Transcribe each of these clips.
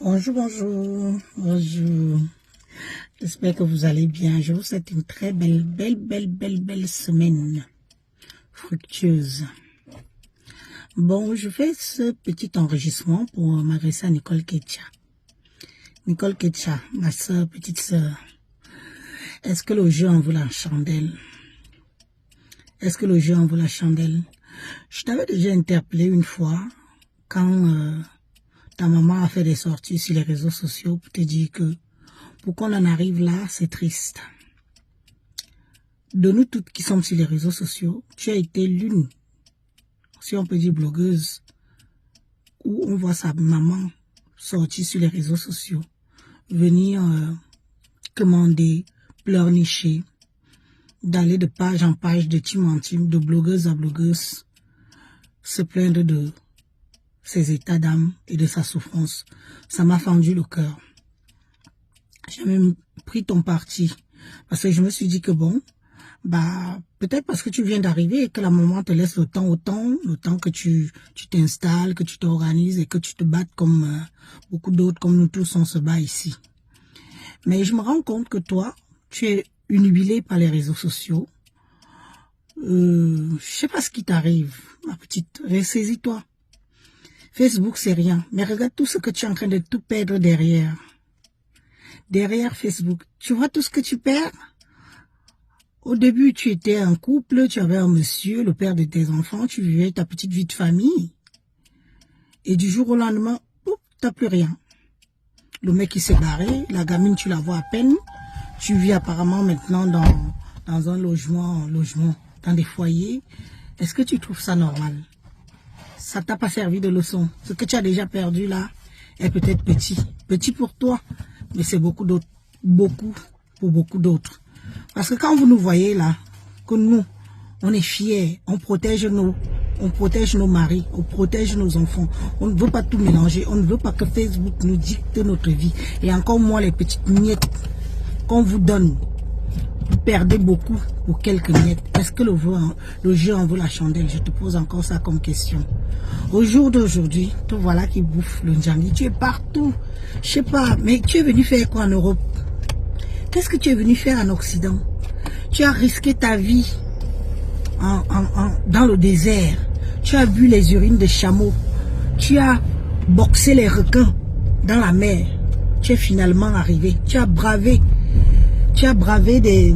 Bonjour, bonjour, bonjour. J'espère que vous allez bien. Je vous souhaite une très belle semaine fructueuse. Bon, je fais ce petit enregistrement pour m'adresser à Nicole Ketcha. Nicole Ketcha, ma soeur, petite soeur. Est-ce que le jeu en vaut la chandelle? Est-ce que le jeu en vaut la chandelle? Je t'avais déjà interpellé une fois quand ta maman a fait des sorties sur les réseaux sociaux pour te dire que pour qu'on en arrive là, c'est triste. De nous toutes qui sommes sur les réseaux sociaux, tu as été l'une, si on peut dire blogueuse, où on voit sa maman sortir sur les réseaux sociaux, venir commander, pleurnicher, d'aller de page en page, de team en team, de blogueuse à blogueuse, se plaindre de ses états d'âme et de sa souffrance. Ça m'a fendu le cœur. J'ai même pris ton parti parce que je me suis dit que bon, peut-être parce que tu viens d'arriver et que la maman te laisse le temps que tu t'installes, que tu t'organises et que tu te battes comme beaucoup d'autres, comme nous tous on se bat ici. Mais je me rends compte que toi, tu es huilé par les réseaux sociaux. Je sais pas ce qui t'arrive, ma petite, ressaisis-toi. Facebook, c'est rien. Mais regarde tout ce que tu es en train de tout perdre derrière. Derrière Facebook. Tu vois tout ce que tu perds? Au début, tu étais en couple, tu avais un monsieur, le père de tes enfants, tu vivais ta petite vie de famille. Et du jour au lendemain, tu n'as plus rien. Le mec, il s'est barré, la gamine, tu la vois à peine. Tu vis apparemment maintenant dans un logement, dans des foyers. Est-ce que tu trouves ça normal? Ça t'a pas servi de leçon. Ce que tu as déjà perdu là est peut-être petit. Petit pour toi, mais c'est beaucoup d'autres. Beaucoup pour beaucoup d'autres. Parce que quand vous nous voyez là, que nous, on est fiers, on protège nos maris, on protège nos enfants. On ne veut pas tout mélanger. On ne veut pas que Facebook nous dicte notre vie. Et encore moins les petites miettes qu'on vous donne. Vous perdez beaucoup pour quelques miettes. Est-ce que le jeu en vaut la chandelle? Je te pose encore ça comme question. Au jour d'aujourd'hui, te voilà qui bouffe le Ndjangi. Tu es partout. Je sais pas, mais tu es venu faire quoi en Europe? Qu'est-ce que tu es venu faire en Occident? Tu as risqué ta vie dans le désert. Tu as bu les urines de chameaux. Tu as boxé les requins dans la mer. Tu es finalement arrivé. Tu as bravé des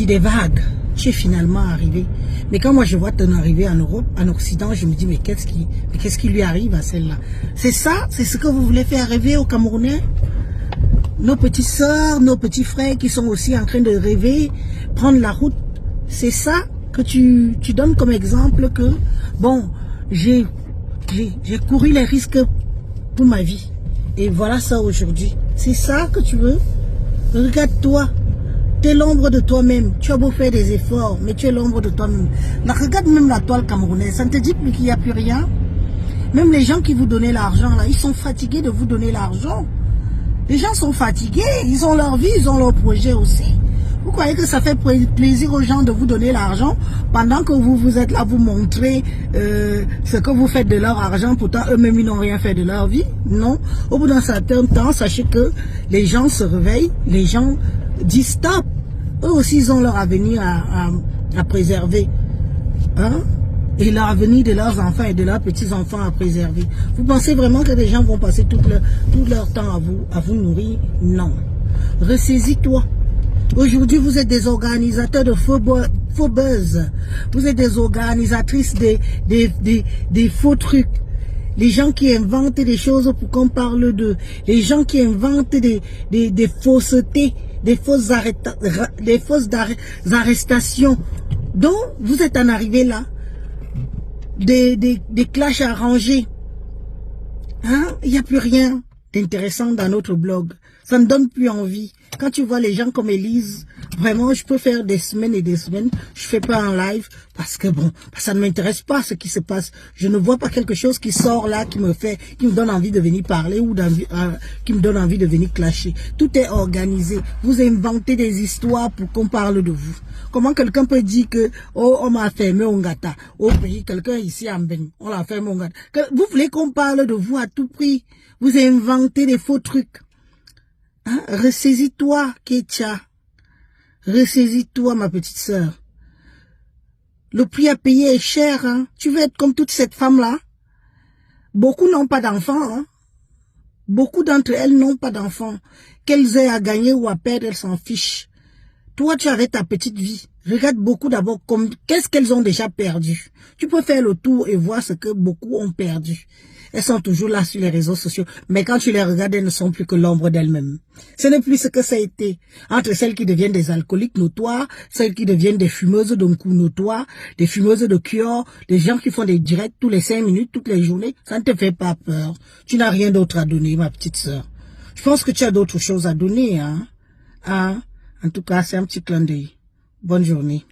des vagues. Tu es finalement arrivé. Mais quand moi je vois ton arrivée en Europe, en Occident, je me dis mais qu'est-ce qui lui arrive à celle-là? C'est ça? C'est ce que vous voulez faire rêver aux Camerounais? Nos petites sœurs, nos petits frères qui sont aussi en train de rêver, prendre la route. C'est ça que tu donnes comme exemple que bon, j'ai couru les risques pour ma vie. Et voilà ça aujourd'hui. C'est ça que tu veux? Regarde-toi. Tu es l'ombre de toi-même. Tu as beau faire des efforts, mais tu es l'ombre de toi-même. Regarde même la toile camerounaise. Ça ne te dit plus qu'il n'y a plus rien? Même les gens qui vous donnaient l'argent, là, ils sont fatigués de vous donner l'argent. Les gens sont fatigués. Ils ont leur vie, ils ont leur projet aussi. Vous croyez que ça fait plaisir aux gens de vous donner l'argent pendant que vous êtes là, vous montrez ce que vous faites de leur argent, pourtant eux-mêmes ils n'ont rien fait de leur vie? Non. Au bout d'un certain temps, sachez que les gens se réveillent, les gens disent stop. Eux aussi ils ont leur avenir à préserver. Hein? Et l'avenir de leurs enfants et de leurs petits-enfants à préserver. Vous pensez vraiment que les gens vont passer tout leur temps à vous nourrir? Non. Ressaisis-toi. Aujourd'hui, vous êtes des organisateurs de faux buzz. Vous êtes des organisatrices des faux trucs. Les gens qui inventent des choses pour qu'on parle d'eux. Les gens qui inventent des faussetés, des fausses arrestations. Donc, vous êtes en arrivée là. Des clashs arrangés. Hein? Il n'y a plus rien. d'intéressant dans notre blog. Ça ne donne plus envie. Quand tu vois les gens comme Élise, vraiment, je peux faire des semaines et des semaines. Je fais pas un live parce que bon, ça ne m'intéresse pas ce qui se passe. Je ne vois pas quelque chose qui sort là, qui me donne envie de venir parler ou qui me donne envie de venir clasher. Tout est organisé. Vous inventez des histoires pour qu'on parle de vous. Comment quelqu'un peut dire que, oh, on m'a fermé Ongata au pays, quelqu'un ici en Ben, on l'a fermé Ongata. Vous voulez qu'on parle de vous à tout prix. Vous inventez des faux trucs. Hein? Ressaisis-toi, Ketia. Ressaisis-toi, ma petite sœur. Le prix à payer est cher. Hein? Tu veux être comme toute cette femme-là? Beaucoup n'ont pas d'enfants. Hein? Beaucoup d'entre elles n'ont pas d'enfants. Qu'elles aient à gagner ou à perdre, elles s'en fichent. Toi, tu avais ta petite vie. Regarde beaucoup d'abord qu'est-ce qu'elles ont déjà perdu. Tu peux faire le tour et voir ce que beaucoup ont perdu. Elles sont toujours là sur les réseaux sociaux. Mais quand tu les regardes, elles ne sont plus que l'ombre d'elles-mêmes. Ce n'est plus ce que ça a été. Entre celles qui deviennent des alcooliques notoires, celles qui deviennent des fumeuses de coups notoires, des fumeuses de cure, des gens qui font des directs tous les 5 minutes, toutes les journées. Ça ne te fait pas peur. Tu n'as rien d'autre à donner, ma petite sœur. Je pense que tu as d'autres choses à donner, hein. En tout cas, c'est un petit clin d'œil. Bonne journée.